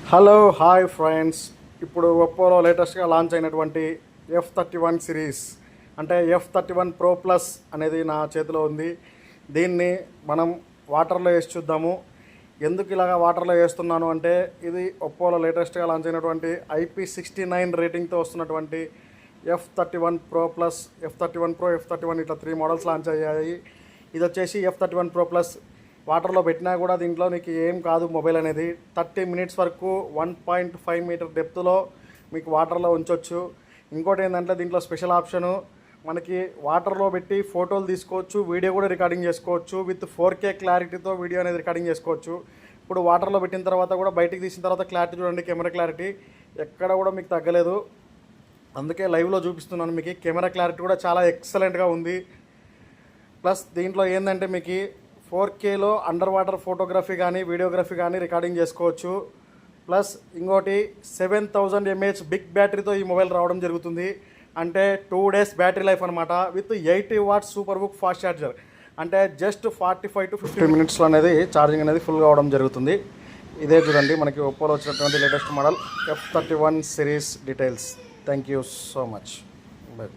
Hello hi friends. ఇప్పుడు ఒప్పోలో లేటెస్ట్గా launch అయినటువంటి F31 సిరీస్ అంటే F31 Pro Plus అనేది నా చేతిలో ఉంది. దీన్ని మనం వాటర్లో వేసి చూద్దాము. ఎందుకు ఇలాగ వాటర్లో వేస్తున్నాను అంటే ఇది ఒప్పోలో లేటెస్ట్గా లాంచ్ అయినటువంటి IP69 రేటింగ్తో వస్తున్నటువంటి F31 Pro Plus, F31 Pro, F31 ఇట్లా 3 మోడల్స్ లాంచ్ అయ్యాయి. ఇది వచ్చేసి F31 Pro Plus. వాటర్లో పెట్టినా కూడా దీంట్లో నీకు ఏం కాదు. మొబైల్ అనేది 30 మినిట్స్ వరకు 1.5 మీటర్ డెప్త్లో మీకు వాటర్లో ఉంచవచ్చు. ఇంకోటి ఏంటంటే దీంట్లో స్పెషల్ ఆప్షను మనకి వాటర్లో పెట్టి ఫోటోలు తీసుకోవచ్చు, వీడియో కూడా రికార్డింగ్ చేసుకోవచ్చు. విత్ 4K క్లారిటీతో వీడియో అనేది రికార్డింగ్ చేసుకోవచ్చు. ఇప్పుడు వాటర్లో పెట్టిన తర్వాత కూడా బయటికి తీసిన తర్వాత క్లారిటీ చూడండి, కెమెరా క్లారిటీ ఎక్కడ కూడా మీకు తగ్గలేదు. అందుకే లైవ్లో చూపిస్తున్నాను మీకు. కెమెరా క్లారిటీ కూడా చాలా ఎక్సలెంట్గా ఉంది. ప్లస్ దీంట్లో ఏంటంటే మీకు 4Kలో అండర్ వాటర్ ఫోటోగ్రఫీ కానీ వీడియోగ్రఫీ కానీ రికార్డింగ్ చేసుకోవచ్చు. ప్లస్ ఇంకోటి 7000 mAh బిగ్ బ్యాటరీతో ఈ మొబైల్ రావడం జరుగుతుంది. అంటే 2 days బ్యాటరీ లైఫ్ అనమాట. With 80 watts super book fast charger. అంటే జస్ట్ 45 to 50 మినిట్స్లో అనేది ఛార్జింగ్ అనేది ఫుల్గా అవడం జరుగుతుంది. ఇదే చూడండి మనకి ఒప్పోలో వచ్చినటువంటి latest model F31 series details. Thank you so much. By.